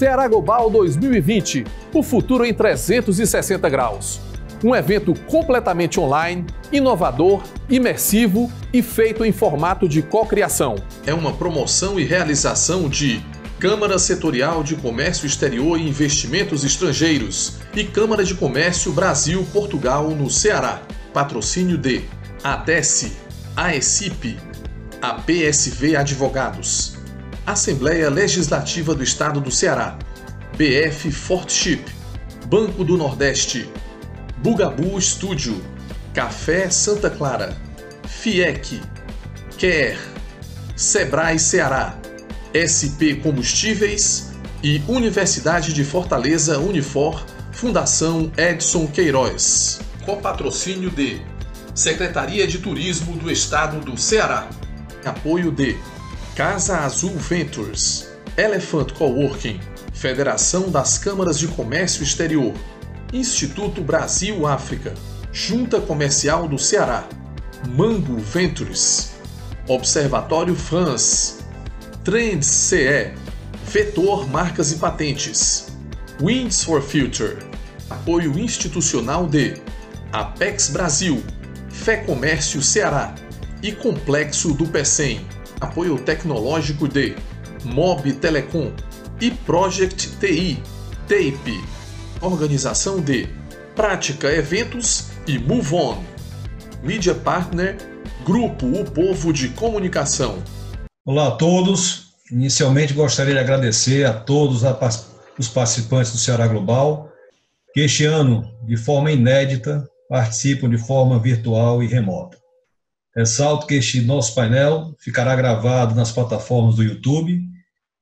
Ceará Global 2020, o futuro em 360 graus. Um evento completamente online, inovador, imersivo e feito em formato de cocriação. É uma promoção e realização de Câmara Setorial de Comércio Exterior e Investimentos Estrangeiros e Câmara de Comércio Brasil-Portugal no Ceará. Patrocínio de ADESE, AECIP, APSV Advogados, Assembleia Legislativa do Estado do Ceará, BF Fortship, Banco do Nordeste, Bugabu Estúdio, Café Santa Clara, FIEC, Quer, Sebrae Ceará, SP Combustíveis e Universidade de Fortaleza Unifor, Fundação Edson Queiroz. Com patrocínio de Secretaria de Turismo do Estado do Ceará. Apoio de Casa Azul Ventures, Elephant Coworking, Federação das Câmaras de Comércio Exterior, Instituto Brasil-África, Junta Comercial do Ceará, Mango Ventures, Observatório France, Trends CE, Vetor Marcas e Patentes, Winds for Future, apoio institucional de Apex Brasil, Fé Comércio Ceará e Complexo do PECEM, apoio tecnológico de Mob Telecom e Project TI, TAPE, organização de Prática Eventos e Move On, Media Partner, Grupo O Povo de Comunicação. Olá a todos, inicialmente gostaria de agradecer a todos os participantes do Ceará Global, que este ano, de forma inédita, participam de forma virtual e remota. Ressalto que este nosso painel ficará gravado nas plataformas do YouTube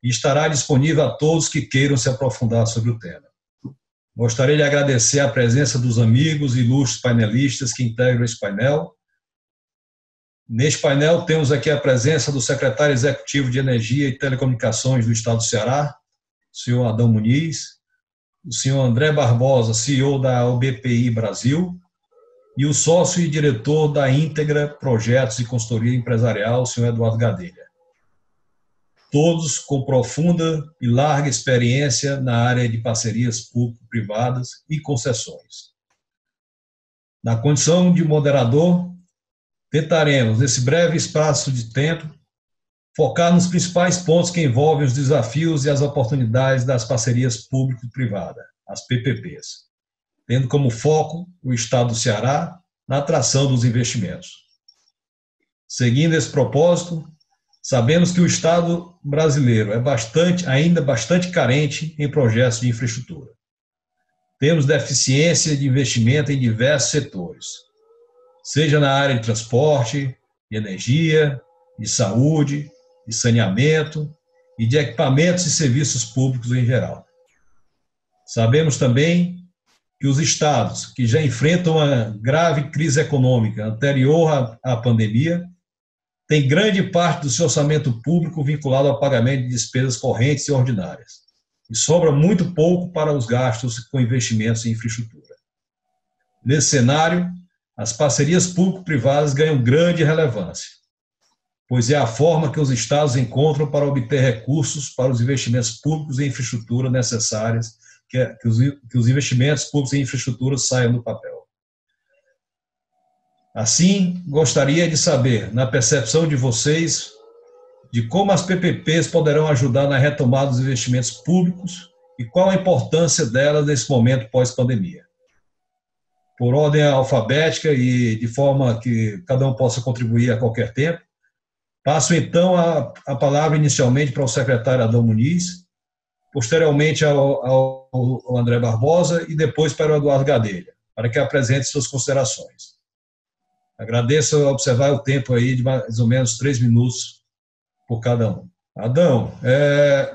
e estará disponível a todos que queiram se aprofundar sobre o tema. Gostaria de agradecer a presença dos amigos e ilustres painelistas que integram esse painel. Neste painel temos aqui a presença do secretário executivo de Energia e Telecomunicações do Estado do Ceará, o senhor Adão Muniz, o senhor André Barbosa, CEO da OBPI Brasil, e o sócio e diretor da Íntegra Projetos e Consultoria Empresarial, o senhor Eduardo Gadelha. Todos com profunda e larga experiência na área de parcerias público-privadas e concessões. Na condição de moderador, tentaremos, nesse breve espaço de tempo, focar nos principais pontos que envolvem os desafios e as oportunidades das parcerias público-privadas, as PPPs, tendo como foco o Estado do Ceará na atração dos investimentos. Seguindo esse propósito, sabemos que o Estado brasileiro é ainda bastante carente em projetos de infraestrutura. Temos deficiência de investimento em diversos setores, seja na área de transporte, de energia, de saúde, de saneamento e de equipamentos e serviços públicos em geral. Sabemos também que os estados que já enfrentam uma grave crise econômica anterior à pandemia têm grande parte do seu orçamento público vinculado ao pagamento de despesas correntes e ordinárias, e sobra muito pouco para os gastos com investimentos em infraestrutura. Nesse cenário, as parcerias público-privadas ganham grande relevância, pois é a forma que os estados encontram para obter recursos para os investimentos públicos em infraestrutura necessárias, que os investimentos públicos em infraestrutura saiam do papel. Assim, gostaria de saber, na percepção de vocês, de como as PPPs poderão ajudar na retomada dos investimentos públicos e qual a importância delas nesse momento pós-pandemia. Por ordem alfabética e de forma que cada um possa contribuir a qualquer tempo, passo então a palavra inicialmente para o secretário Adão Muniz, posteriormente ao André Barbosa e depois para o Eduardo Gadelha, para que apresente suas considerações. Agradeço observar o tempo aí de mais ou menos 3 minutos por cada um. Adão,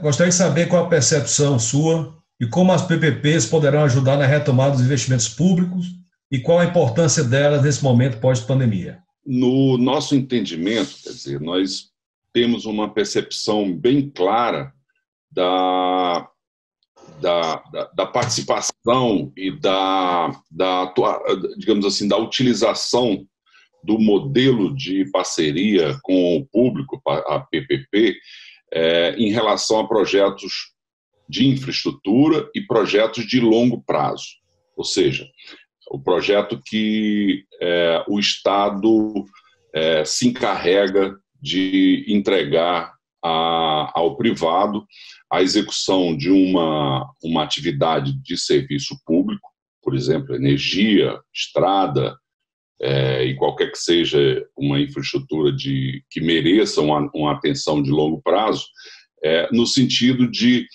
gostaria de saber qual a percepção sua e como as PPPs poderão ajudar na retomada dos investimentos públicos e qual a importância delas nesse momento pós-pandemia. No nosso entendimento, quer dizer, nós temos uma percepção bem clara da participação e digamos assim, da utilização do modelo de parceria com o público, a PPP, em relação a projetos de infraestrutura e projetos de longo prazo. Ou seja, o projeto que o Estado se encarrega de entregar ao privado a execução de uma atividade de serviço público, por exemplo, energia, estrada, e qualquer que seja uma infraestrutura que mereça uma atenção de longo prazo, no sentido de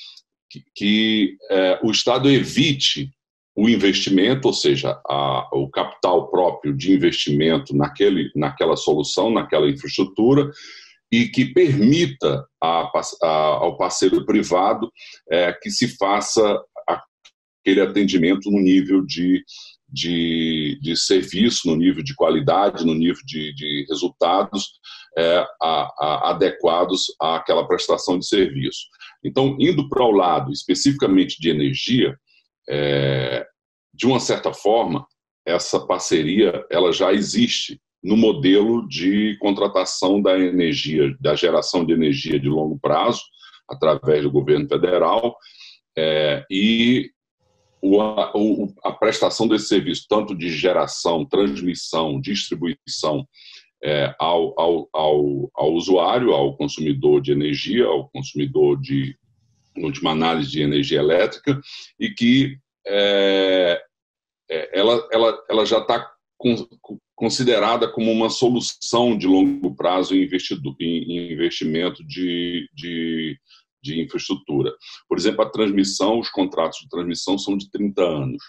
que o Estado evite o investimento, ou seja, o capital próprio de investimento naquela solução, naquela infraestrutura, e que permita ao parceiro privado que se faça aquele atendimento no nível de serviço, no nível de qualidade, no nível de resultados adequados àquela prestação de serviço. Então, indo para o lado especificamente de energia, de uma certa forma, essa parceria ela já existe no modelo de contratação da energia, da geração de energia de longo prazo, através do governo federal, e a prestação desse serviço, tanto de geração, transmissão, distribuição, ao usuário, ao consumidor de energia, ao consumidor de última análise de energia elétrica, e que ela já está considerada como uma solução de longo prazo em investimento de infraestrutura. Por exemplo, a transmissão, os contratos de transmissão são de 30 anos.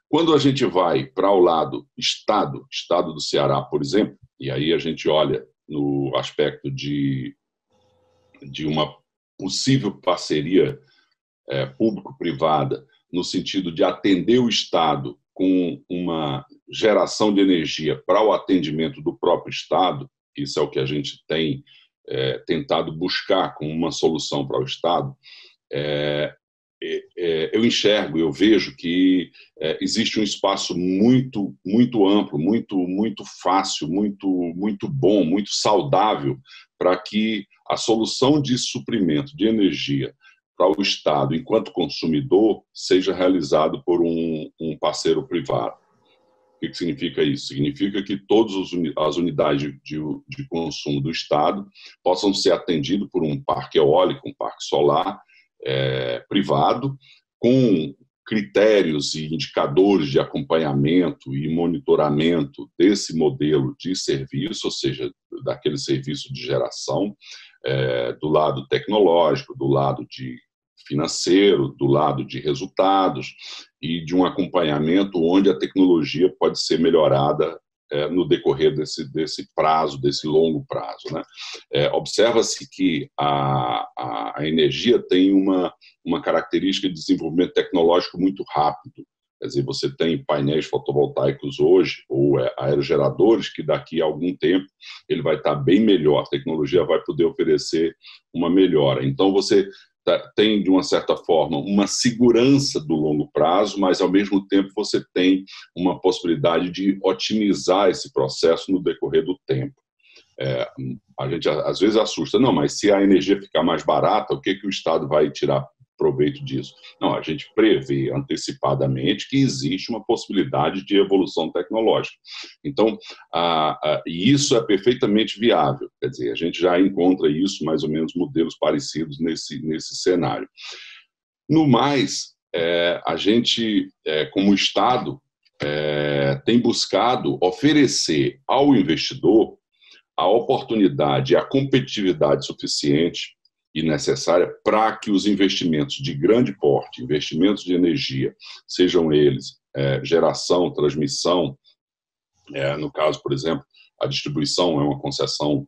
Quando a gente vai para o lado Estado do Ceará, por exemplo, e aí a gente olha no aspecto de uma possível parceria público-privada, no sentido de atender o Estado com uma geração de energia para o atendimento do próprio Estado, isso é o que a gente tem tentado buscar como uma solução para o Estado, eu enxergo, eu vejo que existe um espaço muito, muito amplo, muito fácil, muito bom, muito saudável para que a solução de suprimento de energia para o Estado, enquanto consumidor, seja realizado por um parceiro privado. O que significa isso? Significa que todas as unidades de consumo do Estado possam ser atendidas por um parque eólico, um parque solar privado, com critérios e indicadores de acompanhamento e monitoramento desse modelo de serviço, ou seja, daquele serviço de geração, do lado tecnológico, do lado financeiro, do lado de resultados e de um acompanhamento onde a tecnologia pode ser melhorada no decorrer desse prazo, desse longo prazo, né? Observa-se que a energia tem uma característica de desenvolvimento tecnológico muito rápido. Quer dizer, você tem painéis fotovoltaicos hoje, ou aerogeradores, que daqui a algum tempo ele vai estar bem melhor, a tecnologia vai poder oferecer uma melhora. Então, você tem, de uma certa forma, uma segurança do longo prazo, mas, ao mesmo tempo, você tem uma possibilidade de otimizar esse processo no decorrer do tempo. A gente, às vezes, assusta. Não, mas se a energia ficar mais barata, o que o Estado vai tirar proveito disso? Não, a gente prevê antecipadamente que existe uma possibilidade de evolução tecnológica. Então, e isso é perfeitamente viável. Quer dizer, a gente já encontra isso, mais ou menos, modelos parecidos nesse cenário. No mais, a gente, como Estado, tem buscado oferecer ao investidor a oportunidade e a competitividade suficiente e necessária para que os investimentos de grande porte, investimentos de energia, sejam eles geração, transmissão, no caso, por exemplo, a distribuição é uma concessão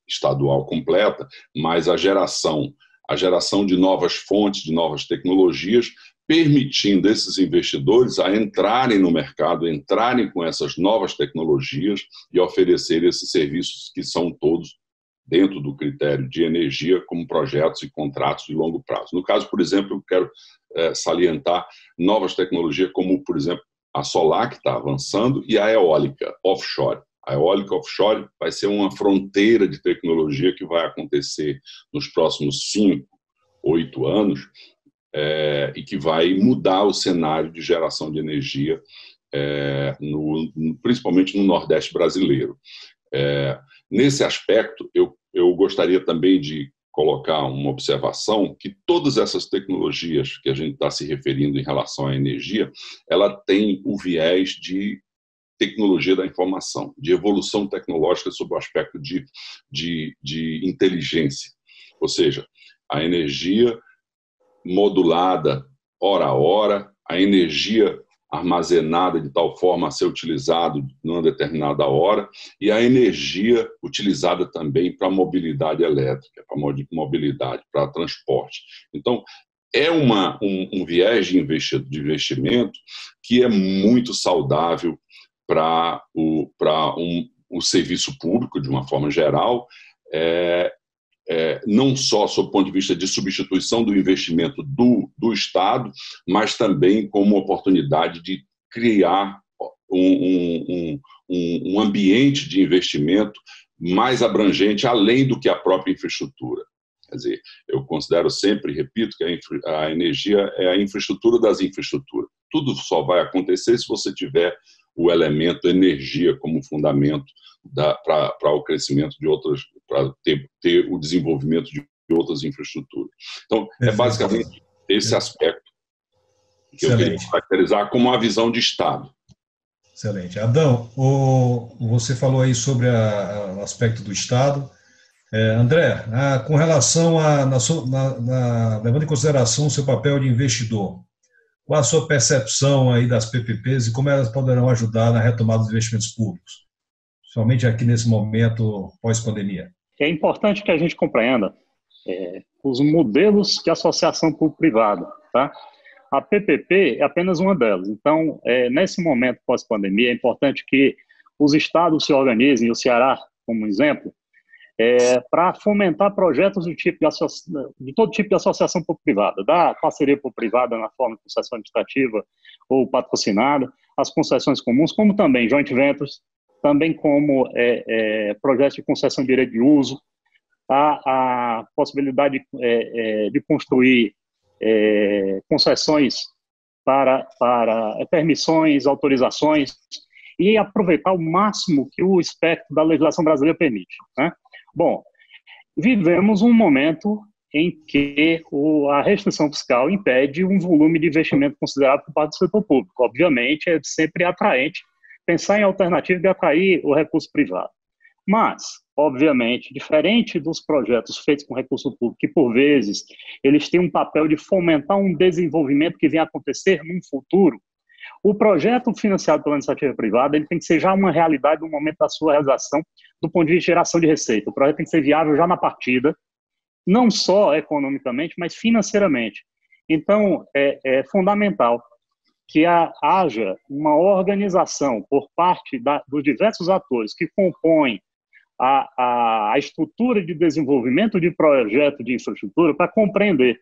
estadual completa, mas a geração de novas fontes, de novas tecnologias, permitindo esses investidores a entrarem no mercado, entrarem com essas novas tecnologias e oferecer esses serviços que são todos dentro do critério de energia como projetos e contratos de longo prazo. No caso, por exemplo, eu quero salientar novas tecnologias como, por exemplo, a solar, que está avançando, e a eólica offshore. A eólica offshore vai ser uma fronteira de tecnologia que vai acontecer nos próximos 5, 8 anos, e que vai mudar o cenário de geração de energia, principalmente no Nordeste brasileiro. Nesse aspecto, eu gostaria também de colocar uma observação que todas essas tecnologias que a gente está se referindo em relação à energia, ela tem o viés de tecnologia da informação, de evolução tecnológica sob o aspecto de inteligência. Ou seja, a energia modulada hora a hora, a energia armazenada de tal forma a ser utilizada numa determinada hora, e a energia utilizada também para mobilidade elétrica, para mobilidade, para transporte. Então, é um viés de investimento que é muito saudável para o serviço público, de uma forma geral, não só sob o ponto de vista de substituição do investimento do Estado, mas também como oportunidade de criar um ambiente de investimento mais abrangente, além do que a própria infraestrutura. Quer dizer, eu considero sempre, repito, que a energia é a infraestrutura das infraestruturas. Tudo só vai acontecer se você tiver o elemento energia como fundamento para o crescimento de outras, para ter o desenvolvimento de outras infraestruturas. Então, é basicamente esse aspecto que eu queria caracterizar como uma visão de Estado. Excelente. Adão, você falou aí sobre o aspecto do Estado. André, com relação levando em consideração o seu papel de investidor, qual a sua percepção aí das PPPs e como elas poderão ajudar na retomada dos investimentos públicos, somente aqui nesse momento pós-pandemia? É importante que a gente compreenda os modelos de associação público-privada, tá? A PPP é apenas uma delas. Então, nesse momento pós-pandemia, é importante que os estados se organizem, o Ceará, como exemplo, para fomentar projetos de todo tipo de associação público-privada, da parceria público-privada na forma de concessão administrativa ou patrocinada, as concessões comuns, como também joint ventures, também como projetos de concessão de direito de uso, a possibilidade de construir concessões para permissões, autorizações, e aproveitar o máximo que o espectro da legislação brasileira permite, né? Bom, vivemos um momento em que a restrição fiscal impede um volume de investimento considerável por parte do setor público. Obviamente, é sempre atraente pensar em alternativa de atrair o recurso privado. Mas, obviamente, diferente dos projetos feitos com recurso público, que por vezes eles têm um papel de fomentar um desenvolvimento que venha a acontecer num futuro, o projeto financiado pela iniciativa privada ele tem que ser já uma realidade no momento da sua realização, do ponto de vista de geração de receita. O projeto tem que ser viável já na partida, não só economicamente, mas financeiramente. Então, é fundamental que haja uma organização por parte dos diversos atores que compõem a estrutura de desenvolvimento de projeto de infraestrutura para compreender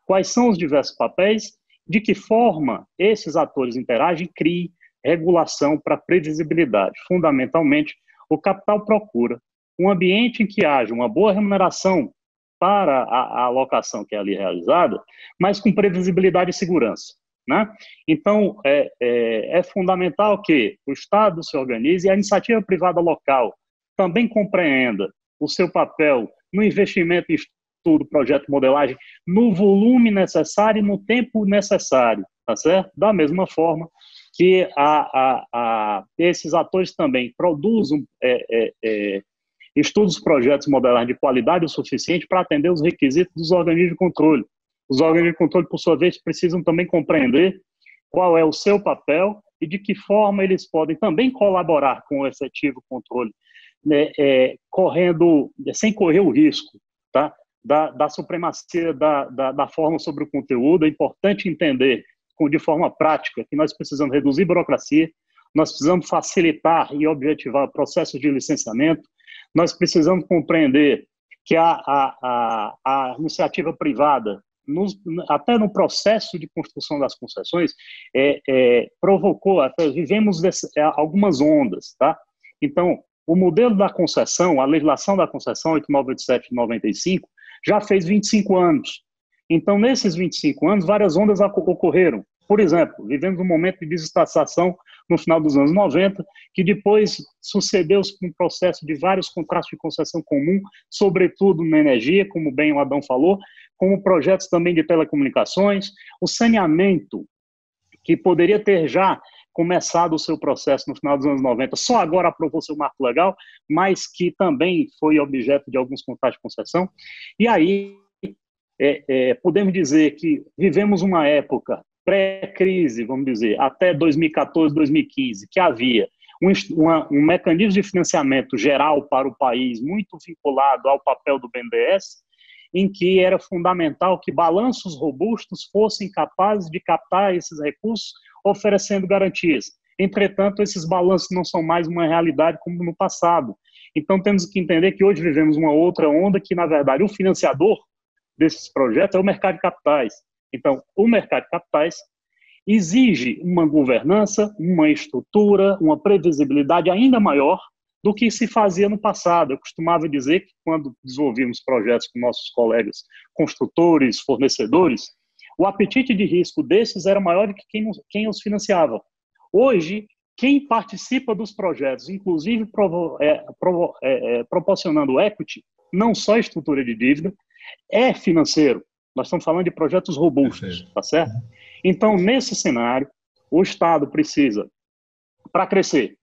quais são os diversos papéis, de que forma esses atores interagem, criem regulação para previsibilidade. Fundamentalmente, o capital procura um ambiente em que haja uma boa remuneração para a alocação que é ali realizada, mas com previsibilidade e segurança, né? Então, é fundamental que o Estado se organize e a iniciativa privada local também compreenda o seu papel no investimento em estudo, projeto, modelagem, no volume necessário e no tempo necessário, tá certo? Da mesma forma que esses atores também produzam estudos, projetos, modelagem de qualidade o suficiente para atender os requisitos dos organismos de controle. Os organismos de controle, por sua vez, precisam também compreender qual é o seu papel e de que forma eles podem também colaborar com o efetivo controle, sem correr o risco, tá? Da supremacia da forma sobre o conteúdo. É importante entender de forma prática que nós precisamos reduzir burocracia, nós precisamos facilitar e objetivar processos de licenciamento, nós precisamos compreender que a iniciativa privada, até no processo de construção das concessões, provocou, vivemos algumas ondas, tá? Então, o modelo da concessão, a legislação da concessão 8987 de 95, já fez 25 anos. Então, nesses 25 anos, várias ondas ocorreram. Por exemplo, vivemos um momento de desestatização no final dos anos 90, que depois sucedeu-se com um processo de vários contratos de concessão comum, sobretudo na energia, como bem o Adão falou, como projetos também de telecomunicações, o saneamento, que poderia ter já começado o seu processo no final dos anos 90, só agora aprovou seu marco legal, mas que também foi objeto de alguns contratos de concessão. E aí, podemos dizer que vivemos uma época pré-crise, vamos dizer, até 2014, 2015, que havia um mecanismo de financiamento geral para o país muito vinculado ao papel do BNDES, em que era fundamental que balanços robustos fossem capazes de captar esses recursos, oferecendo garantias. Entretanto, esses balanços não são mais uma realidade como no passado. Então, temos que entender que hoje vivemos uma outra onda que, na verdade, o financiador desses projetos é o mercado de capitais. Então, o mercado de capitais exige uma governança, uma estrutura, uma previsibilidade ainda maior do que se fazia no passado. Eu costumava dizer que, quando desenvolvíamos projetos com nossos colegas construtores, fornecedores, o apetite de risco desses era maior do que quem os financiava. Hoje, quem participa dos projetos, inclusive proporcionando equity, não só estrutura de dívida, é financeiro. Nós estamos falando de projetos robustos, tá certo? Então, nesse cenário, o Estado precisa, para crescer,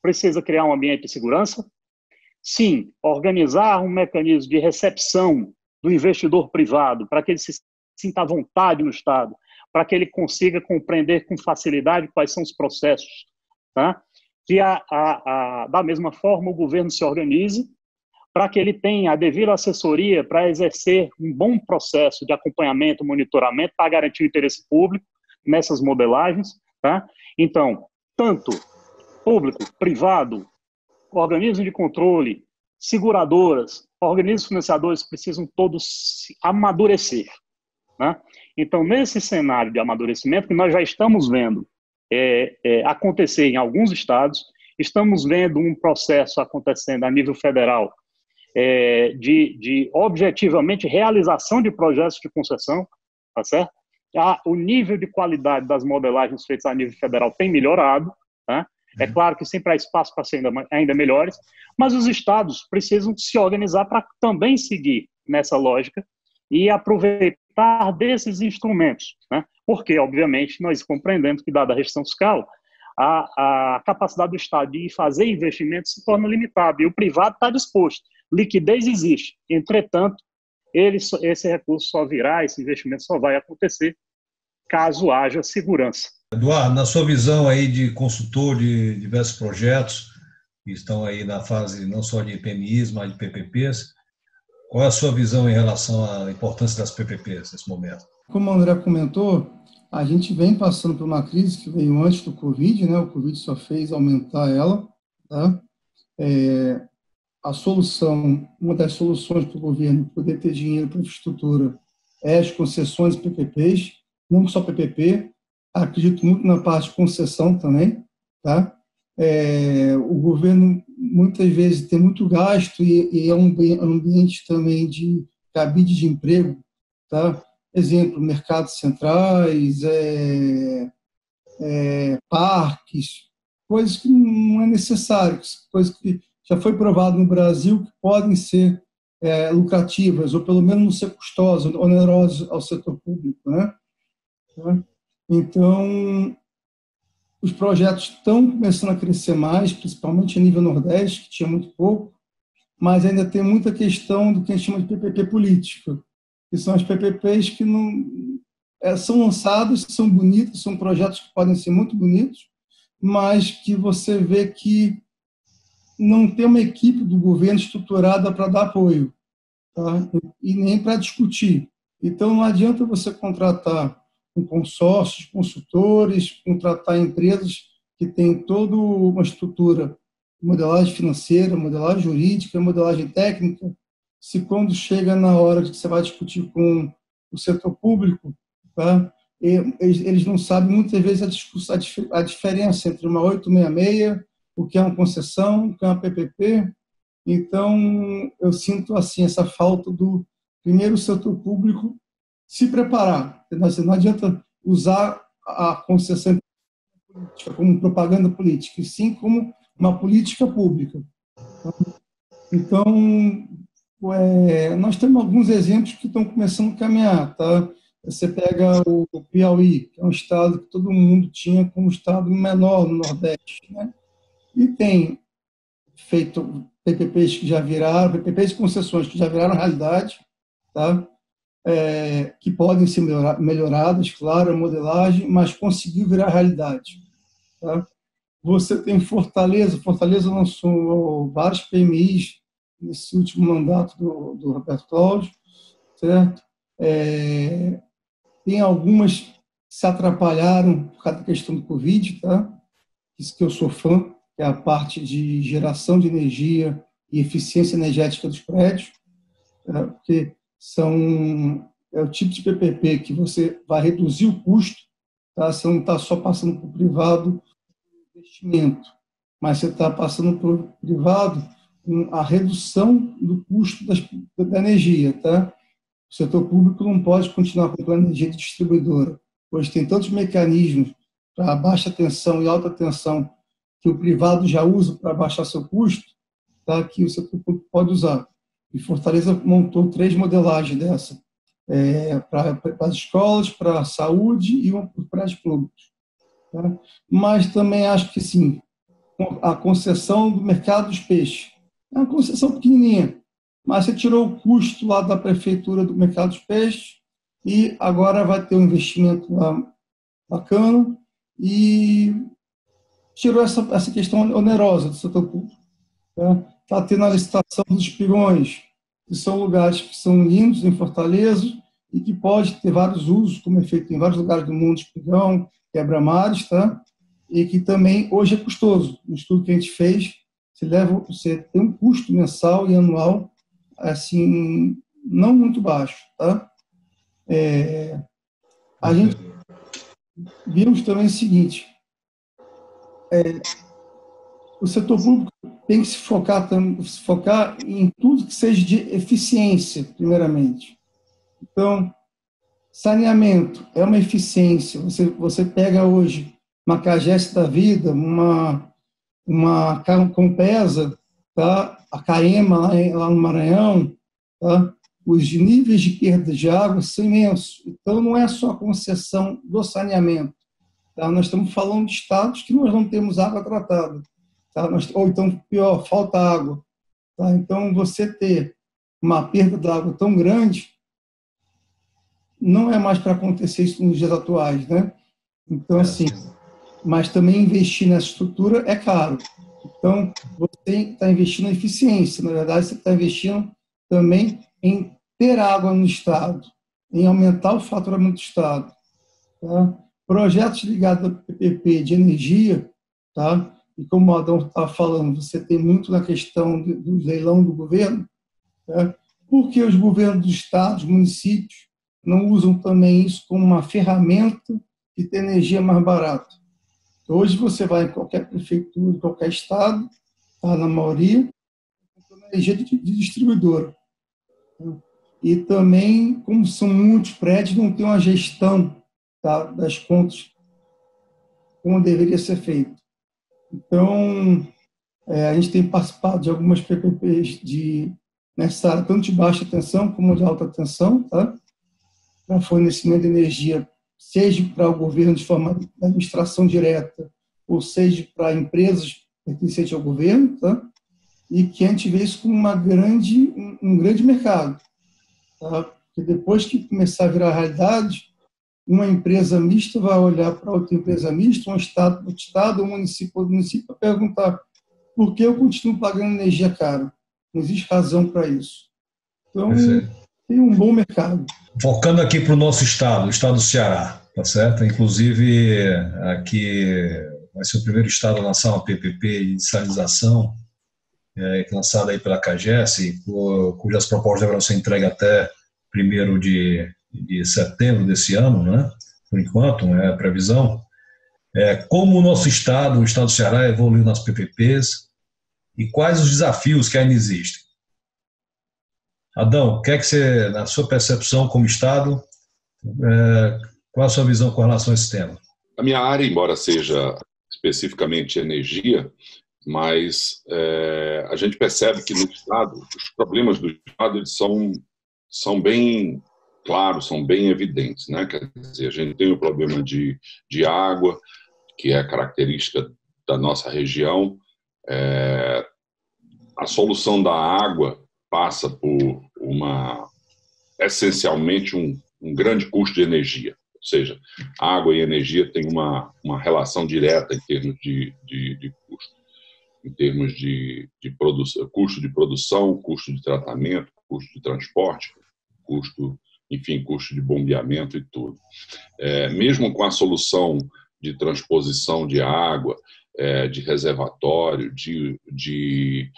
precisa criar um ambiente de segurança, sim, organizar um mecanismo de recepção do investidor privado para que ele se sinta à vontade no Estado, para que ele consiga compreender com facilidade quais são os processos, tá? Que da mesma forma o governo se organize para que ele tenha a devida assessoria para exercer um bom processo de acompanhamento, monitoramento, para garantir o interesse público nessas modelagens, tá? Então, tanto público, privado, organismos de controle, seguradoras, organismos financiadores precisam todos amadurecer, né? Então, nesse cenário de amadurecimento que nós já estamos vendo acontecer em alguns estados, estamos vendo um processo acontecendo a nível federal de objetivamente realização de projetos de concessão, tá certo? O nível de qualidade das modelagens feitas a nível federal tem melhorado, tá? É claro que sempre há espaço para ser ainda melhores, mas os estados precisam se organizar para também seguir nessa lógica e aproveitar desses instrumentos, né? Porque, obviamente, nós compreendemos que, dada a restrição fiscal, a capacidade do Estado de fazer investimentos se torna limitada e o privado está disposto. Liquidez existe, entretanto, esse recurso só virá, esse investimento só vai acontecer caso haja segurança. Eduardo, na sua visão aí de consultor de diversos projetos que estão aí na fase não só de PMIs, mas de PPPs, qual é a sua visão em relação à importância das PPPs nesse momento? Como o André comentou, a gente vem passando por uma crise que veio antes do Covid, né? O Covid só fez aumentar ela, tá? A solução, uma das soluções para o governo poder ter dinheiro para infraestrutura é as concessões PPPs, não só PPP, acredito muito na parte de concessão também, tá? O governo muitas vezes tem muito gasto e é um ambiente também de cabide de emprego, tá? Exemplo, mercados centrais, parques, coisas que não é necessário, coisas que já foi provado no Brasil que podem ser lucrativas, ou pelo menos não ser custosas, onerosas ao setor público, né? Então, os projetos estão começando a crescer mais, principalmente a nível Nordeste, que tinha muito pouco, mas ainda tem muita questão do que a gente chama de PPP política, que são as PPPs que não são lançadas, são bonitas, são projetos que podem ser muito bonitos, mas que você vê que não tem uma equipe do governo estruturada para dar apoio, tá? E nem para discutir. Então, não adianta você contratar um consórcio de consultores, contratar empresas que têm toda uma estrutura, modelagem financeira, modelagem jurídica, modelagem técnica, se quando chega na hora de que você vai discutir com o setor público, tá? Eles não sabem muitas vezes a diferença entre uma 866, o que é uma concessão, o que é uma PPP. Então, eu sinto assim essa falta do, primeiro, setor público se preparar. Não adianta usar a concessão política como propaganda política, e sim como uma política pública. Então, nós temos alguns exemplos que estão começando a caminhar. Tá? Você pega o Piauí, que é um estado que todo mundo tinha como estado menor no Nordeste, né? E tem feito PPPs que já viraram, PPPs e concessões que já viraram realidade, tá? Que podem ser melhoradas, claro, a modelagem, mas conseguiu virar realidade. Tá? Você tem Fortaleza lançou vários PMIs nesse último mandato do Roberto Cláudio, certo? Tem algumas que se atrapalharam por causa da questão do Covid, tá? Isso que eu sou fã, que é a parte de geração de energia e eficiência energética dos prédios, tá? Porque é o tipo de PPP que você vai reduzir o custo, tá? Você não está só passando para o privado investimento, mas você está passando para o privado a redução do custo da energia. Tá? O setor público não pode continuar com plano de energia de distribuidora, pois tem tantos mecanismos para baixa tensão e alta tensão que o privado já usa para baixar seu custo, tá? Que o setor público pode usar. E Fortaleza montou 3 modelagens dessa, para as escolas, para a saúde e uma para os prédios públicos. Tá? Mas também acho que, sim, a concessão do mercado dos peixes é uma concessão pequenininha, mas você tirou o custo lá da prefeitura do mercado dos peixes e agora vai ter um investimento lá bacana e tirou essa questão onerosa do setor público. Está tendo a licitação dos espigões, que são lugares que são lindos em Fortaleza e que pode ter vários usos, como é feito em vários lugares do mundo, espigão, quebra-mares, tá? E que também hoje é custoso. No estudo que a gente fez, você tem um custo mensal e anual assim, não muito baixo. Tá? A gente vimos também o seguinte, o setor público tem que se focar em tudo que seja de eficiência, primeiramente. Então, saneamento é uma eficiência. Você pega hoje uma CAGES da vida, uma Compesa, tá? A CAEMA lá no Maranhão, tá? Os níveis de perda de água são imensos. Então, não é só a concessão do saneamento. Tá? Nós estamos falando de estados que nós não temos água tratada. Tá? Ou então, pior, falta água. Tá? Então, você ter uma perda de água tão grande não é mais para acontecer isso nos dias atuais, né? Então, assim, mas também investir nessa estrutura é caro. Então, você está investindo em eficiência. Na verdade, você está investindo também em ter água no Estado, em aumentar o faturamento do Estado. Tá? Projetos ligados ao PPP de energia, tá? E como o Adão estava falando, você tem muito na questão do leilão do governo, tá? Porque os governos dos estados, municípios, não usam também isso como uma ferramenta de ter energia mais barata. Hoje você vai em qualquer prefeitura, em qualquer estado, tá, na maioria, com energia de distribuidora. E também, como são muitos prédios, não tem uma gestão, tá, das contas como deveria ser feito. Então, a gente tem participado de algumas PPPs nessa área, tanto de baixa tensão como de alta tensão, tá? Para fornecimento de energia, seja para o governo de forma de administração direta, ou seja para empresas pertencentes ao governo, tá? E que a gente vê isso como um grande mercado. Tá? Porque depois que começar a virar realidade, uma empresa mista vai olhar para outra empresa mista, um estado, um município, para perguntar por que eu continuo pagando energia cara. Não existe razão para isso. Então, tem um bom mercado. Focando aqui para o nosso estado, o estado do Ceará, tá certo? Inclusive, aqui vai ser o primeiro estado a lançar uma PPP de sinalização, lançada aí pela CAGES, cujas propostas deverão ser entregues até 1º de setembro desse ano, né? Por enquanto, é a previsão. Como o nosso estado, o estado do Ceará, evoluiu nas PPPs e quais os desafios que ainda existem? Adão, o que é que você, na sua percepção como estado, Qual a sua visão com relação a esse tema? A minha área, embora seja especificamente energia, mas a gente percebe que no Estado, os problemas do Estado eles são bem claros, são bem evidentes, né? Quer dizer, a gente tem o problema de água, que é característica da nossa região. A solução da água passa por essencialmente um grande custo de energia. Ou seja, água e energia têm uma relação direta em termos de custo. Em termos de produção, custo de produção, custo de tratamento, custo de transporte, custo de bombeamento e tudo. Mesmo com a solução de transposição de água, de reservatório, de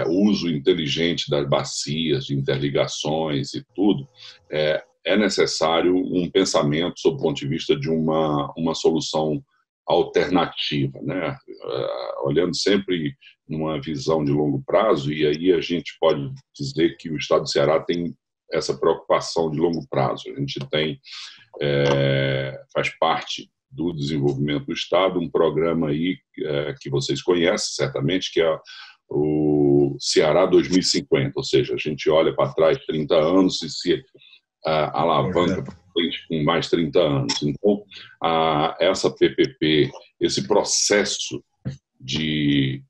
uso inteligente das bacias, de interligações e tudo, é necessário um pensamento sob o ponto de vista de uma solução alternativa, né? Olhando sempre numa visão de longo prazo, e aí a gente pode dizer que o Estado do Ceará tem essa preocupação de longo prazo. A gente tem, faz parte do desenvolvimento do Estado, um programa aí que vocês conhecem certamente, que é o Ceará 2050, ou seja, a gente olha para trás 30 anos e se alavanca para frente com mais 30 anos. Então, essa PPP, esse processo de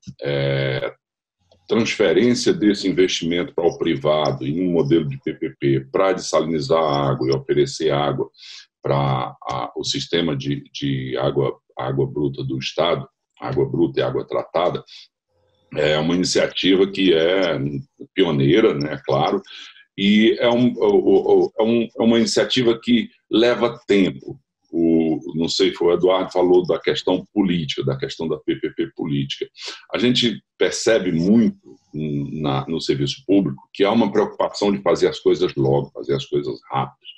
transferência desse investimento para o privado em um modelo de PPP para dessalinizar a água e oferecer água para o sistema de água bruta do Estado, água bruta e água tratada, é uma iniciativa que é pioneira, né, claro, e é uma iniciativa que leva tempo. Não sei, o Eduardo falou da questão política, da questão da PPP política. A gente percebe muito no serviço público que há uma preocupação de fazer as coisas logo, fazer as coisas rápidas.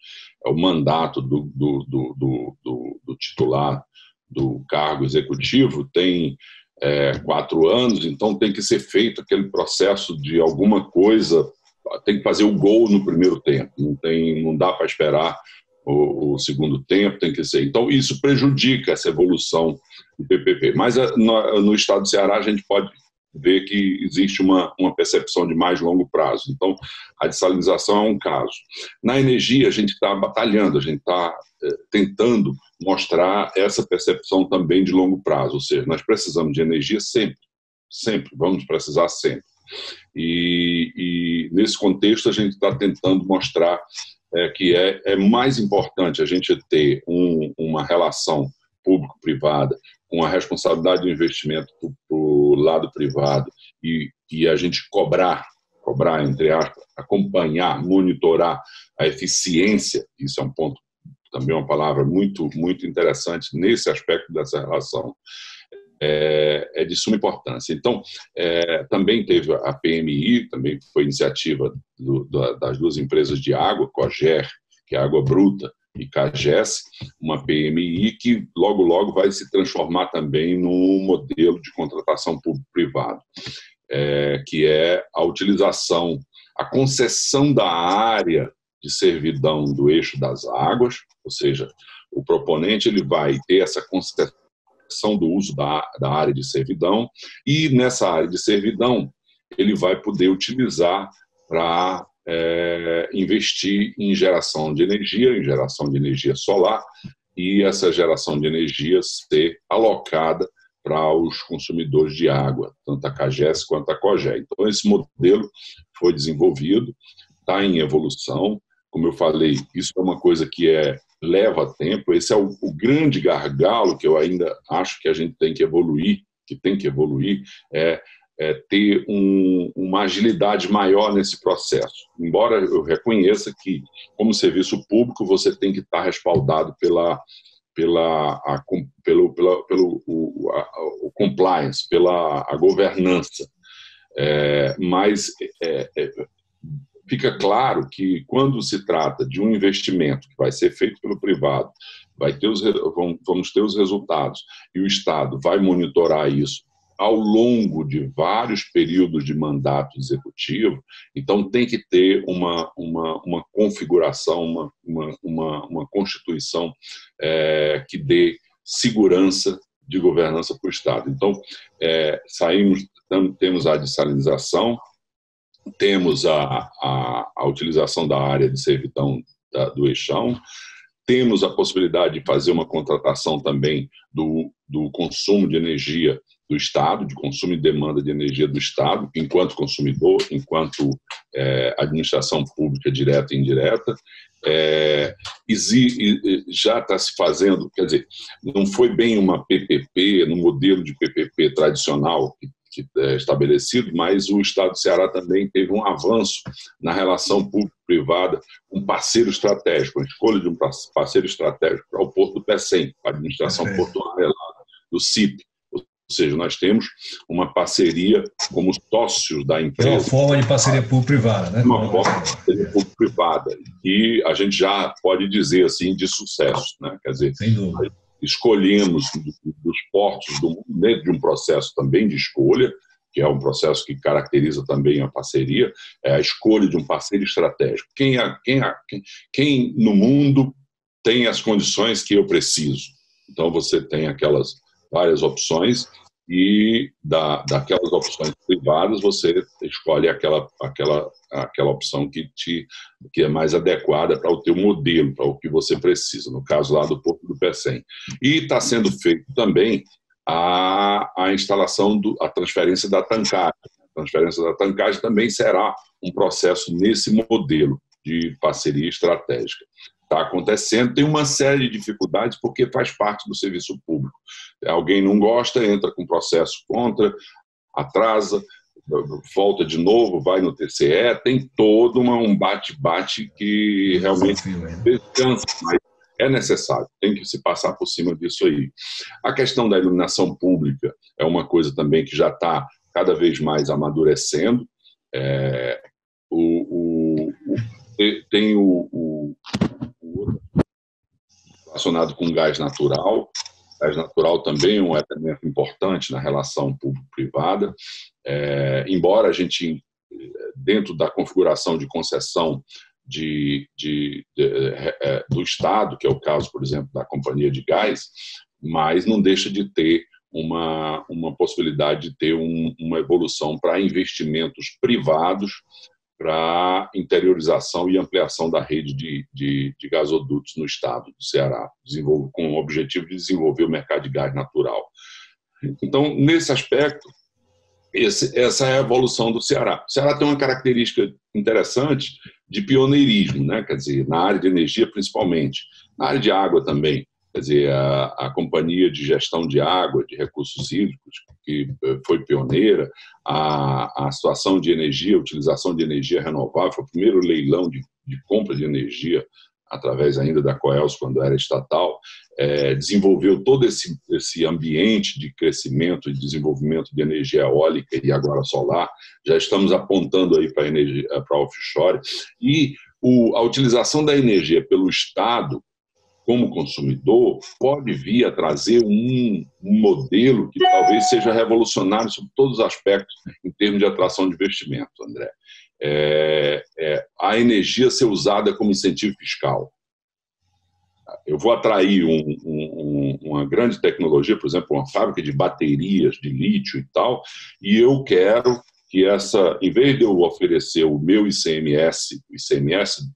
O mandato do titular do cargo executivo tem 4 anos, então tem que ser feito aquele processo de alguma coisa, tem que fazer o gol no primeiro tempo, não dá para esperar o segundo tempo, tem que ser. Então, isso prejudica essa evolução do PPP. Mas no Estado do Ceará a gente pode ver que existe uma percepção de mais longo prazo. Então, a dessalinização é um caso. Na energia, a gente está batalhando, a gente está tentando mostrar essa percepção também de longo prazo. Ou seja, nós precisamos de energia sempre, sempre, vamos precisar sempre. E nesse contexto, a gente está tentando mostrar que é mais importante a gente ter uma relação público-privada com a responsabilidade do investimento para o lado privado e a gente cobrar, entre aspas, acompanhar, monitorar a eficiência. Isso é um ponto, também uma palavra muito, muito interessante nesse aspecto dessa relação. É de suma importância. Então, também teve a PMI, também foi iniciativa das duas empresas de água, Coger, que é Água Bruta, e CAGES, uma PMI que logo, logo vai se transformar também num modelo de contratação público-privado, que é a utilização, a concessão da área de servidão do eixo das águas, ou seja, o proponente ele vai ter essa concessão do uso da área de servidão, e nessa área de servidão ele vai poder utilizar para investir em geração de energia solar, e essa geração de energia ser alocada para os consumidores de água, tanto a CAGES quanto a COGER. Então, esse modelo foi desenvolvido, está em evolução. Como eu falei, isso é uma coisa que leva tempo. Esse é o grande gargalo que eu ainda acho que a gente tem que evoluir, ter uma agilidade maior nesse processo. Embora eu reconheça que, como serviço público, você tem que estar respaldado pelo compliance, pela governança. Mas fica claro que, quando se trata de um investimento que vai ser feito pelo privado, vamos ter os resultados, e o Estado vai monitorar isso ao longo de vários períodos de mandato executivo. Então, tem que ter uma configuração, uma constituição que dê segurança de governança para o Estado. Então, temos a dessalinização, temos a utilização da área de servidão do Eixão, temos a possibilidade de fazer uma contratação também do consumo de energia do Estado, de consumo e demanda de energia do Estado, enquanto consumidor, enquanto administração pública direta e indireta. Já está se fazendo, quer dizer, não foi bem uma PPP, no modelo de PPP tradicional que é estabelecido, mas o Estado do Ceará também teve um avanço na relação público-privada, um parceiro estratégico, a escolha de um parceiro estratégico para o Porto do Pecém, para a administração portuária do CIP. Ou seja, nós temos uma parceria como sócios da empresa. É uma forma de parceria público-privada, né? Uma forma de parceria público-privada, que a gente já pode dizer assim de sucesso, né? Quer dizer, sem dúvida, escolhemos dos portos do mundo, dentro de um processo também de escolha, que é um processo que caracteriza também a parceria, é a escolha de um parceiro estratégico. Quem no mundo tem as condições que eu preciso? Então, você tem aquelas várias opções e daquelas opções privadas você escolhe aquela opção que é mais adequada para o teu modelo, para o que você precisa, no caso lá do Porto do Pecém. E está sendo feito também a instalação, a transferência da tancagem. A transferência da tancagem também será um processo nesse modelo de parceria estratégica. Está acontecendo, tem uma série de dificuldades porque faz parte do serviço público. Alguém não gosta, entra com processo contra, atrasa, volta de novo, vai no TCE, tem todo um bate-bate que realmente descansa, mas é necessário, tem que se passar por cima disso aí. A questão da iluminação pública é uma coisa também que já está cada vez mais amadurecendo. Tem o relacionado com gás natural. Gás natural também é um elemento importante na relação público-privada. Embora a gente, dentro da configuração de concessão do Estado, que é o caso, por exemplo, da Companhia de Gás, mas não deixa de ter uma possibilidade de ter uma evolução para investimentos privados para interiorização e ampliação da rede de gasodutos no estado do Ceará, com o objetivo de desenvolver o mercado de gás natural. Então, nesse aspecto, essa é a evolução do Ceará. O Ceará tem uma característica interessante de pioneirismo, né? Quer dizer, na área de energia principalmente, na área de água também. Quer dizer, a Companhia de Gestão de Água, de Recursos Hídricos, que foi pioneira, a situação de energia, a utilização de energia renovável, foi o primeiro leilão de compra de energia, através ainda da Coelce, quando era estatal, desenvolveu todo esse ambiente de crescimento e desenvolvimento de energia eólica e agora solar. Já estamos apontando aí para offshore. E a utilização da energia pelo Estado, como consumidor, pode vir a trazer um modelo que talvez seja revolucionário sobre todos os aspectos em termos de atração de investimento, André. A energia ser usada como incentivo fiscal. Eu vou atrair uma grande tecnologia, por exemplo, uma fábrica de baterias de lítio e tal, e eu quero que em vez de eu oferecer o meu ICMS, o ICMS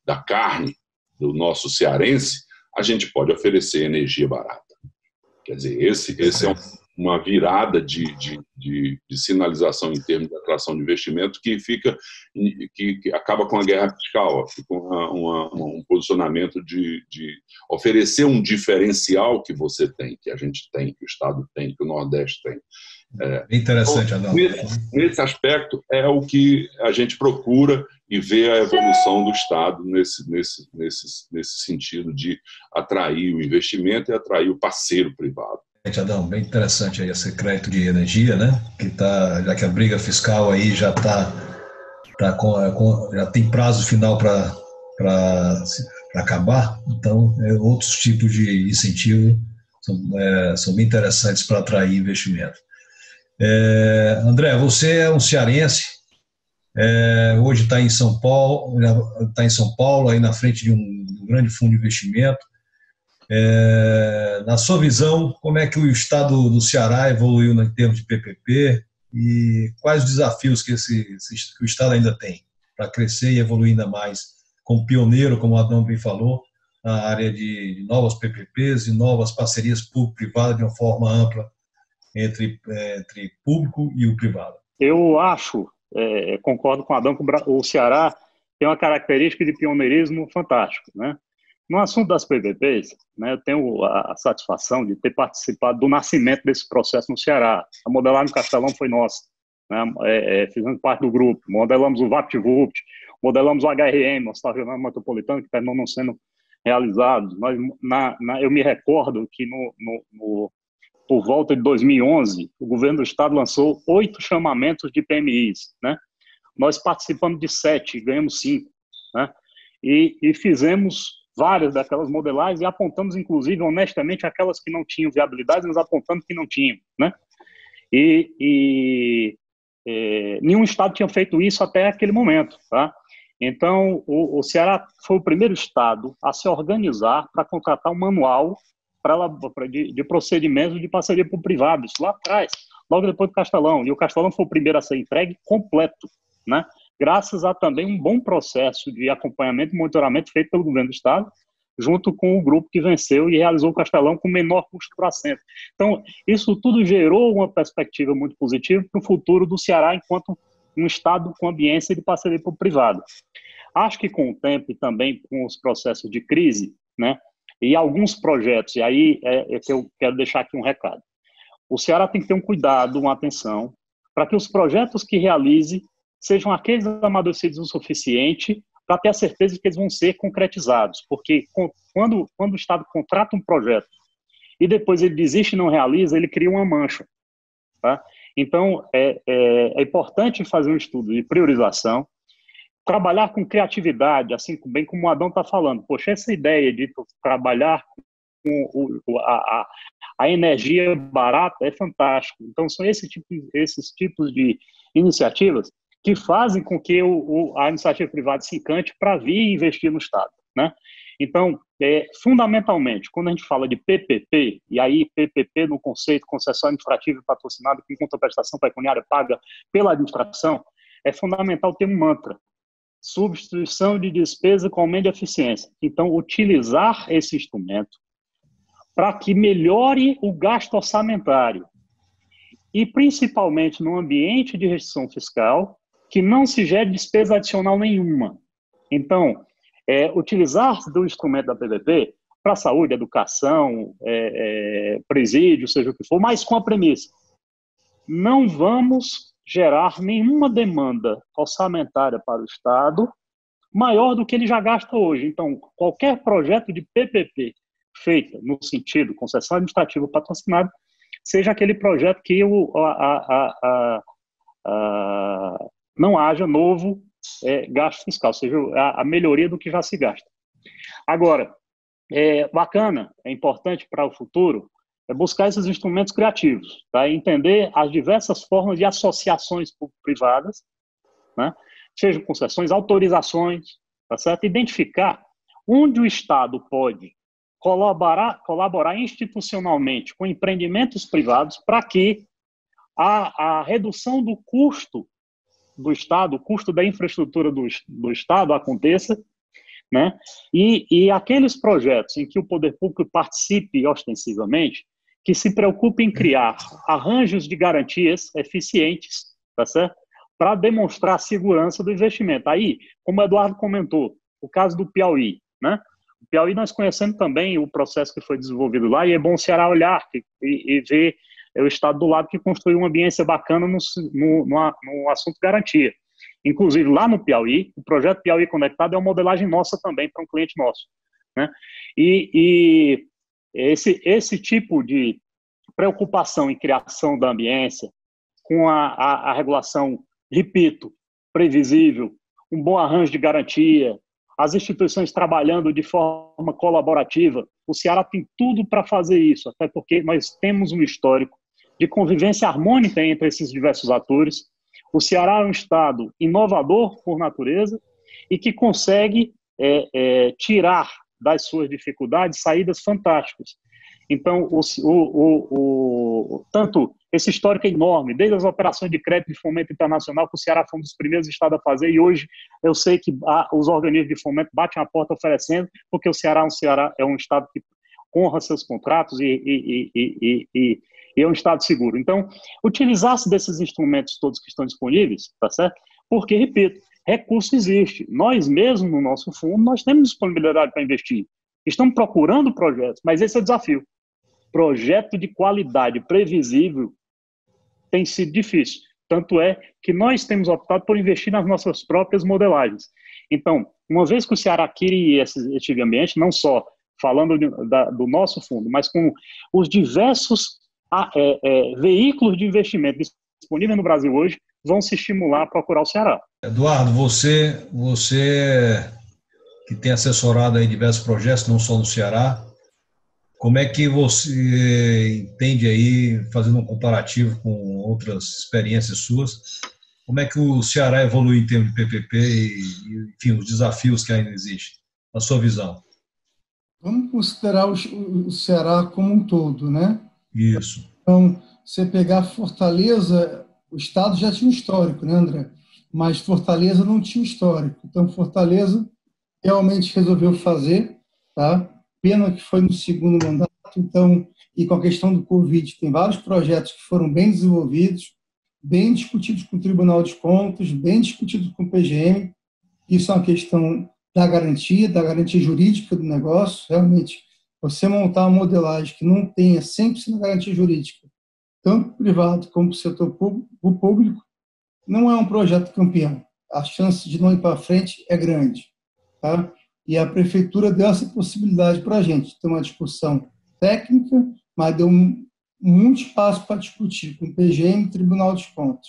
da carne, do nosso cearense, a gente pode oferecer energia barata. Quer dizer, esse é uma virada de sinalização em termos de atração de investimento que acaba com a guerra fiscal, com um posicionamento de oferecer um diferencial que você tem, que a gente tem, que o Estado tem, que o Nordeste tem. Interessante, Adão. Nesse aspecto, é o que a gente procura e vê a evolução do Estado nesse sentido de atrair o investimento e atrair o parceiro privado. Adão, bem interessante aí esse crédito de energia, né? Já que a briga fiscal aí já já tem prazo final para acabar, então outros tipos de incentivo são bem interessantes para atrair investimento. André, você é um cearense, hoje está em São Paulo, aí na frente de um grande fundo de investimento. Na sua visão, como é que o estado do Ceará evoluiu em termos de PPP e quais os desafios que o estado ainda tem para crescer e evoluir ainda mais como pioneiro, como o Adão bem falou, na área de novas PPPs e novas parcerias público-privadas de uma forma ampla entre público e o privado? Eu acho, concordo com o Adão, que o Ceará tem uma característica de pioneirismo fantástico, né? No assunto das PPPs, né, eu tenho a satisfação de ter participado do nascimento desse processo no Ceará. A modelagem do Castelão foi nossa, né? Fizemos parte do grupo, modelamos o VaptVupt, modelamos o HRM, o Hospital Regional Metropolitano, que terminou não sendo realizado. Eu me recordo que por volta de 2011, o governo do estado lançou 8 chamamentos de PMIs, né? Nós participamos de 7, ganhamos 5, né? E fizemos várias daquelas modelagens e apontamos, inclusive, honestamente, aquelas que não tinham viabilidade, nós apontamos que não tinham, né? Nenhum estado tinha feito isso até aquele momento, tá? Então, o Ceará foi o primeiro estado a se organizar para contratar um manual de procedimentos de parceria público-privado, isso lá atrás, logo depois do Castelão. E o Castelão foi o primeiro a ser entregue completo, né? Graças a também um bom processo de acompanhamento e monitoramento feito pelo governo do estado, junto com o grupo que venceu e realizou o Castelão com menor custo para assento. Então, isso tudo gerou uma perspectiva muito positiva para o futuro do Ceará enquanto um estado com ambiência de parceria público-privada. Acho que com o tempo e também com os processos de crise, né, e alguns projetos, e aí é que eu quero deixar aqui um recado. O Ceará tem que ter um cuidado, uma atenção, para que os projetos que realize sejam aqueles amadurecidos o suficiente para ter a certeza de que eles vão ser concretizados. Porque quando o Estado contrata um projeto e depois ele desiste e não realiza, ele cria uma mancha, tá? Então, é importante fazer um estudo de priorização, trabalhar com criatividade, assim bem como o Adão está falando. Poxa, essa ideia de trabalhar com a energia barata é fantástico. Então, são esses tipos de iniciativas que fazem com que a iniciativa privada se encante para vir investir no Estado, né? Então, fundamentalmente, quando a gente fala de PPP, e aí PPP no conceito concessão administrativa e patrocinada com contraprestação pecuniária paga pela administração, é fundamental ter um mantra: substituição de despesa com aumento de eficiência. Então, utilizar esse instrumento para que melhore o gasto orçamentário e, principalmente, no ambiente de restrição fiscal, que não se gere despesa adicional nenhuma. Então, utilizar do instrumento da PPP para saúde, educação, presídio, seja o que for, mas com a premissa: não vamos gerar nenhuma demanda orçamentária para o Estado maior do que ele já gasta hoje. Então, qualquer projeto de PPP feita no sentido concessão administrativa patrocinada seja aquele projeto que não haja novo gasto fiscal, seja a melhoria do que já se gasta. Agora, bacana, é importante para o futuro buscar esses instrumentos criativos, tá? Entender as diversas formas de associações privadas, né? Sejam concessões, autorizações, tá certo? Identificar onde o Estado pode colaborar institucionalmente com empreendimentos privados para que a redução do custo do Estado, o custo da infraestrutura do Estado aconteça, né? E aqueles projetos em que o poder público participe ostensivamente, que se preocupe em criar arranjos de garantias eficientes, tá certo? Para demonstrar a segurança do investimento. Aí, como o Eduardo comentou, o caso do Piauí, né? O Piauí nós conhecemos também o processo que foi desenvolvido lá, e é bom o Ceará olhar e ver o Estado do lado que construiu uma ambiência bacana no assunto garantia. Inclusive, lá no Piauí, o projeto Piauí Conectado é uma modelagem nossa também, para um cliente nosso, né? E esse tipo de preocupação em criação da ambiência, com a regulação, repito, previsível, um bom arranjo de garantia, as instituições trabalhando de forma colaborativa. O Ceará tem tudo para fazer isso, até porque nós temos um histórico de convivência harmônica entre esses diversos atores. O Ceará é um estado inovador por natureza e que consegue tirar das suas dificuldades saídas fantásticas. Então, tanto esse histórico é enorme, desde as operações de crédito de fomento internacional, que o Ceará foi um dos primeiros estados a fazer, e hoje eu sei que os organismos de fomento batem a porta oferecendo, porque o Ceará é um estado que honra seus contratos e é um estado seguro. Então, utilizar-se desses instrumentos todos que estão disponíveis, tá certo? Porque, repito, recurso existe. Nós mesmos, no nosso fundo, nós temos disponibilidade para investir. Estamos procurando projetos, mas esse é o desafio. Projeto de qualidade previsível tem sido difícil. Tanto é que nós temos optado por investir nas nossas próprias modelagens. Então, uma vez que o Ceará queria esse ambiente, não só falando do nosso fundo, mas com os diversos veículos de investimento disponíveis no Brasil hoje, vão se estimular a procurar o Ceará. Eduardo, você que tem assessorado aí diversos projetos, não só no Ceará, como é que você entende aí, fazendo um comparativo com outras experiências suas, como é que o Ceará evolui em termos de PPP e enfim, os desafios que ainda existem, na sua visão? Vamos considerar o Ceará como um todo, né? Isso. Então, você pegar Fortaleza, o estado já tinha um histórico, né, André? Mas Fortaleza não tinha histórico. Então, Fortaleza realmente resolveu fazer, tá? Pena que foi no segundo mandato, então, e com a questão do Covid, tem vários projetos que foram bem desenvolvidos, bem discutidos com o Tribunal de Contas, bem discutidos com o PGM. Isso é uma questão da garantia jurídica do negócio. Realmente, você montar uma modelagem que não tenha 100% garantia jurídica, tanto para o privado como para o setor público, não é um projeto campeão. A chance de não ir para frente é grande. Tá? E a prefeitura deu essa possibilidade para a gente ter uma discussão técnica, mas deu muito espaço para discutir com o PGM e o Tribunal de Contas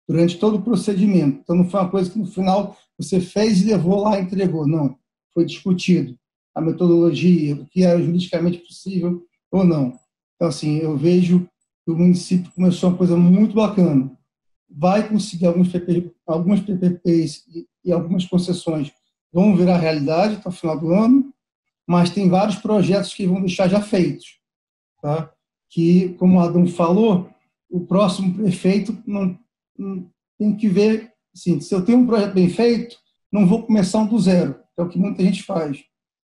durante todo o procedimento. Então, não foi uma coisa que no final você fez e levou lá e entregou. Não, foi discutido a metodologia, o que era juridicamente possível ou não. Então, assim, eu vejo que o município começou uma coisa muito bacana. Vai conseguir algumas PPPs e algumas concessões vão virar realidade até o final do ano, mas tem vários projetos que vão deixar já feitos. Tá? Que, como o Adão falou, o próximo prefeito não tem que ver, assim, se eu tenho um projeto bem feito, não vou começar do zero, que é o que muita gente faz.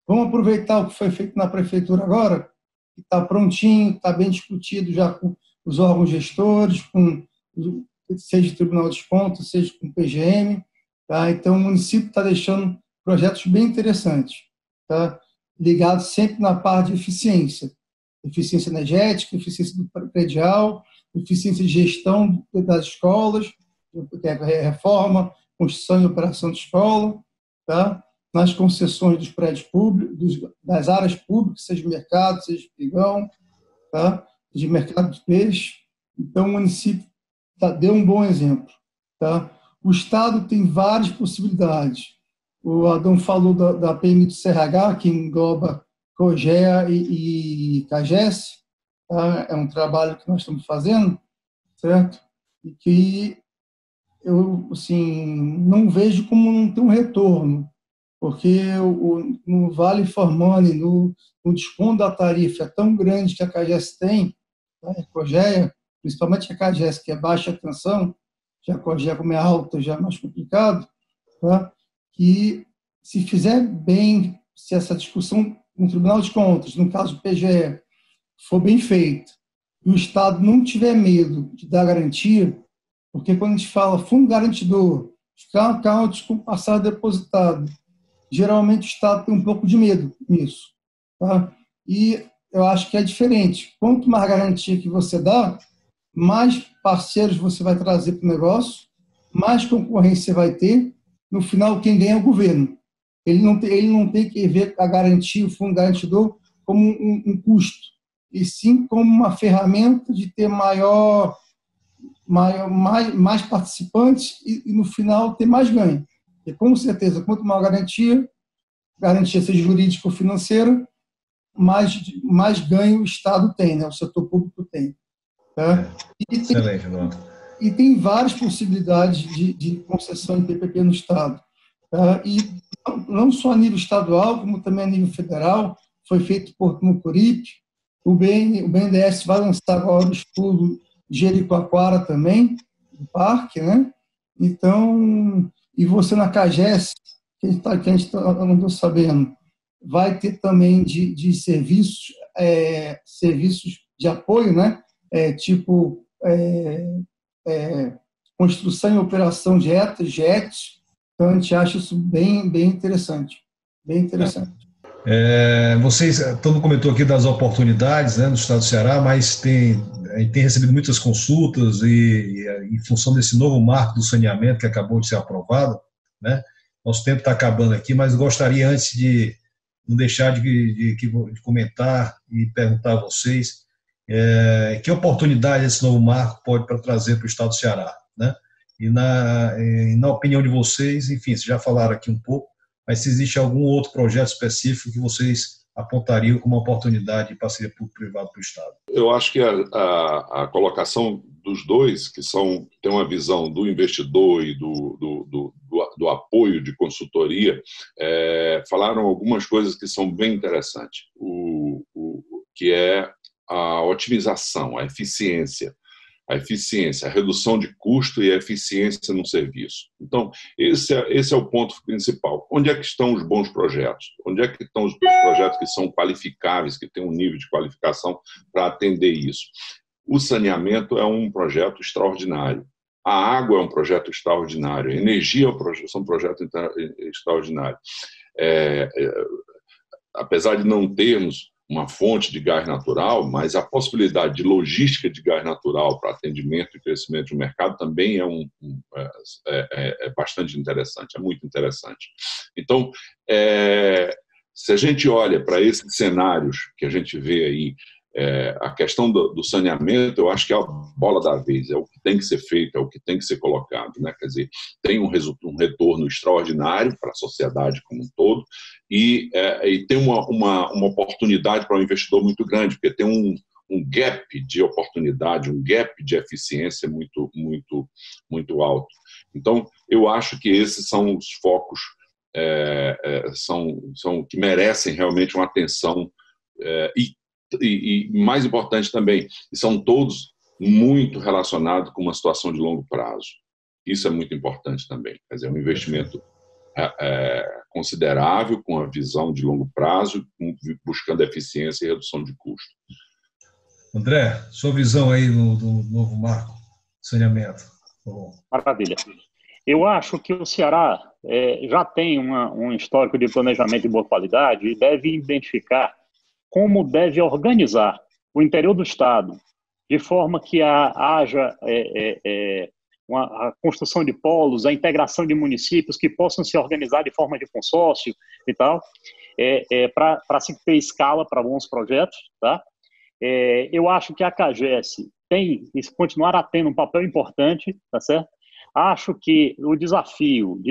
Vamos aproveitar o que foi feito na prefeitura agora, que está prontinho, está bem discutido já com os órgãos gestores, seja o Tribunal de Contas, seja com o PGM. Tá? Então, o município está deixando projetos bem interessantes, tá? Ligados sempre na parte de eficiência energética, eficiência do predial, eficiência de gestão das escolas, reforma, construção e operação de escola, tá? Nas concessões dos prédios públicos, das áreas públicas, seja mercado, seja pregão, tá? De mercado de peixe. Então, o município deu um bom exemplo. Tá? O Estado tem várias possibilidades. O Adão falou da PMI do CRH, que engloba COGEA e CAGES. Tá? É um trabalho que nós estamos fazendo, certo? E que eu assim, não vejo como não ter um retorno, porque no Vale for Money, no desconto da tarifa é tão grande que a CAGES tem, tá? A COGEA, principalmente a CAGES, que é baixa tensão, já a COGEA, como é alta, já é mais complicado, tá? Que se fizer bem, se essa discussão no Tribunal de Contas, no caso do PGE, for bem feita, e o Estado não tiver medo de dar garantia, porque quando a gente fala fundo garantidor, accounts com passado depositado, geralmente o Estado tem um pouco de medo nisso. Tá? E eu acho que é diferente. Quanto mais garantia que você dá, mais parceiros você vai trazer para o negócio, mais concorrência vai ter. No final, quem ganha é o governo. Ele não tem que ver a garantia, o fundo garantidor, como um custo, e sim como uma ferramenta de ter mais participantes e, no final, ter mais ganho. E, com certeza, quanto maior garantia, garantia seja jurídico-financeira, mais ganho o Estado tem, né? O setor público tem. Tá? Excelente, Eduardo. E tem várias possibilidades de concessão de PPP no Estado. Tá? E não só a nível estadual, como também a nível federal, foi feito no Corip. O BNDES vai lançar agora o estudo de Jericoacoara também, do parque, né? Então, e você na CAGES, que a gente não estou sabendo, vai ter também de serviços de apoio, né? Tipo construção e operação de JETs. Então, a gente acha isso bem interessante. Bem interessante. Vocês, todo mundo comentou aqui das oportunidades, né, no estado do Ceará, mas a gente tem recebido muitas consultas e em função desse novo marco do saneamento que acabou de ser aprovado, né, nosso tempo está acabando aqui, mas gostaria, antes de não deixar de comentar e perguntar a vocês que oportunidade esse novo marco pode trazer para o estado do Ceará, né? E na opinião de vocês, enfim, vocês já falaram aqui um pouco, mas se existe algum outro projeto específico que vocês apontariam como oportunidade de parceria público-privado para o Estado? Eu acho que a colocação dos dois, que tem uma visão do investidor e do apoio de consultoria, falaram algumas coisas que são bem interessantes, que é a otimização, a eficiência, a redução de custo e a eficiência no serviço. Então, esse é o ponto principal. Onde é que estão os bons projetos? Onde é que estão os projetos que são qualificáveis, que têm um nível de qualificação para atender isso? O saneamento é um projeto extraordinário. A água é um projeto extraordinário. A energia é um projeto extraordinário. Apesar de não termos uma fonte de gás natural, mas a possibilidade de logística de gás natural para atendimento e crescimento do mercado também é bastante interessante, é muito interessante. Então, se a gente olha para esses cenários que a gente vê aí, a questão do saneamento, eu acho que é a bola da vez, é o que tem que ser feito, é o que tem que ser colocado, né? Quer dizer, tem um retorno extraordinário para a sociedade como um todo e tem uma oportunidade para o investidor muito grande, porque tem um gap de oportunidade, um gap de eficiência muito alto. Então, eu acho que esses são os focos são que merecem realmente uma atenção e mais importante também, são todos muito relacionados com uma situação de longo prazo. Isso é muito importante também. Quer dizer, um investimento considerável, com a visão de longo prazo, buscando eficiência e redução de custo. André, sua visão aí do novo marco de saneamento. Maravilha. Eu acho que o Ceará já tem um histórico de planejamento de boa qualidade e deve identificar como deve organizar o interior do Estado, de forma que haja a construção de polos, a integração de municípios que possam se organizar de forma de consórcio e tal, para se ter escala para bons projetos. Tá? Eu acho que a CAGES tem e continuará tendo um papel importante, tá certo? Acho que o desafio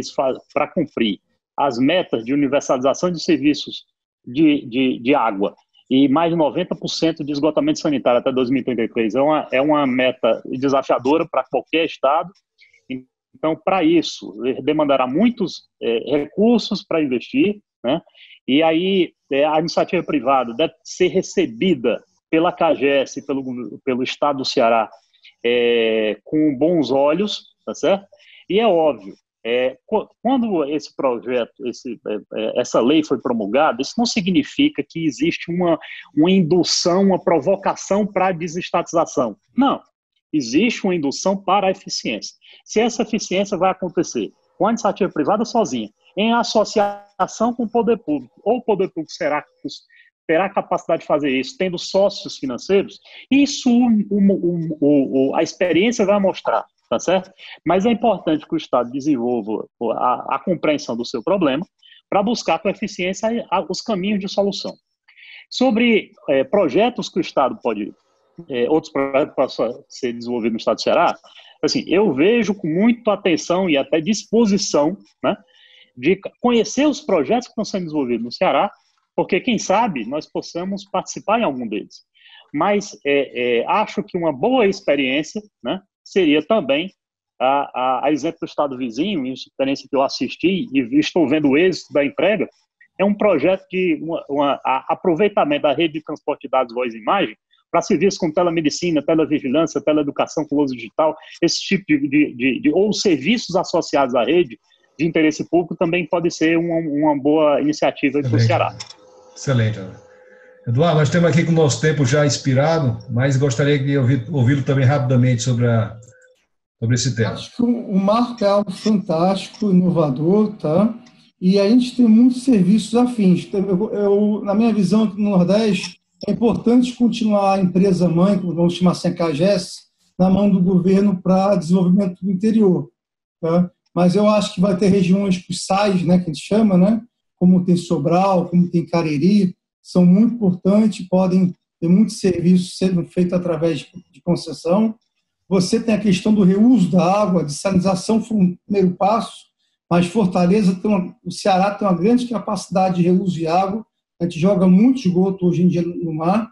para cumprir as metas de universalização de serviços de água e mais de 90% de esgotamento sanitário até 2033 é uma meta desafiadora para qualquer estado. Então, para isso, demandará muitos recursos para investir, né? E aí a iniciativa privada deve ser recebida pela CAGES e pelo Estado do Ceará com bons olhos, tá certo? E é óbvio, quando esse projeto, essa lei foi promulgada, isso não significa que existe uma indução, uma provocação para a desestatização. Não, existe uma indução para a eficiência. Se essa eficiência vai acontecer com a iniciativa privada sozinha, em associação com o poder público, ou o poder público terá capacidade de fazer isso, tendo sócios financeiros, isso a experiência vai mostrar. Tá certo? Mas é importante que o Estado desenvolva a compreensão do seu problema para buscar com eficiência os caminhos de solução. Sobre projetos que o Estado outros projetos possam ser desenvolvidos no Estado do Ceará, assim, eu vejo com muita atenção e até disposição, né, de conhecer os projetos que estão sendo desenvolvidos no Ceará, porque, quem sabe, nós possamos participar em algum deles. Mas acho que uma boa experiência, né, seria também, a exemplo do estado vizinho, experiência que eu assisti e estou vendo o êxito da entrega, é um projeto de aproveitamento da rede de transporte de dados, voz e imagem, para serviços como telemedicina, teledvigilância, teleeducação com uso digital, esse tipo ou serviços associados à rede de interesse público também pode ser uma boa iniciativa para o Ceará. Excelente. Eduardo, nós temos aqui com o nosso tempo já inspirado, mas gostaria de ouvi-lo também rapidamente sobre esse tema. Acho que o marco é algo fantástico, inovador, tá? E a gente tem muitos serviços afins. Na minha visão, aqui no Nordeste, é importante continuar a empresa-mãe, como vamos chamar assim, a CAGES, na mão do governo para desenvolvimento do interior. Tá? Mas eu acho que vai ter regiões, os SAIs, né, que a gente chama, né, como tem Sobral, como tem Cariri, são muito importantes, podem ter muitos serviços sendo feitos através de concessão. Você tem a questão do reuso da água, de sanitização foi um primeiro passo, mas Fortaleza, o Ceará tem uma grande capacidade de reuso de água, a gente joga muito esgoto hoje em dia no mar,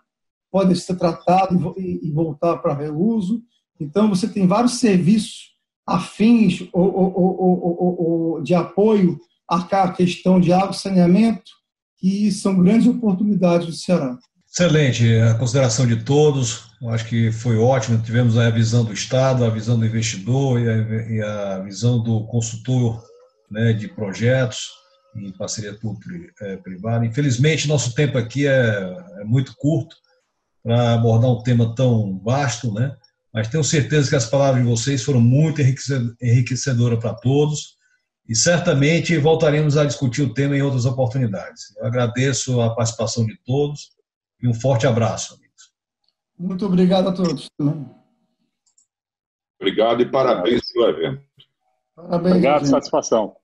pode ser tratado e voltar para reuso. Então, você tem vários serviços afins ou de apoio à questão de água e saneamento, que são grandes oportunidades do Ceará. Excelente, a consideração de todos, eu acho que foi ótimo, tivemos a visão do Estado, a visão do investidor e a visão do consultor, né, de projetos em parceria público-privada. Infelizmente, nosso tempo aqui é muito curto para abordar um tema tão vasto, né? Mas tenho certeza que as palavras de vocês foram muito enriquecedoras para todos e certamente voltaremos a discutir o tema em outras oportunidades. Eu agradeço a participação de todos e um forte abraço, amigos. Muito obrigado a todos. Obrigado e parabéns pelo evento. Parabéns, obrigado, gente. satisfação.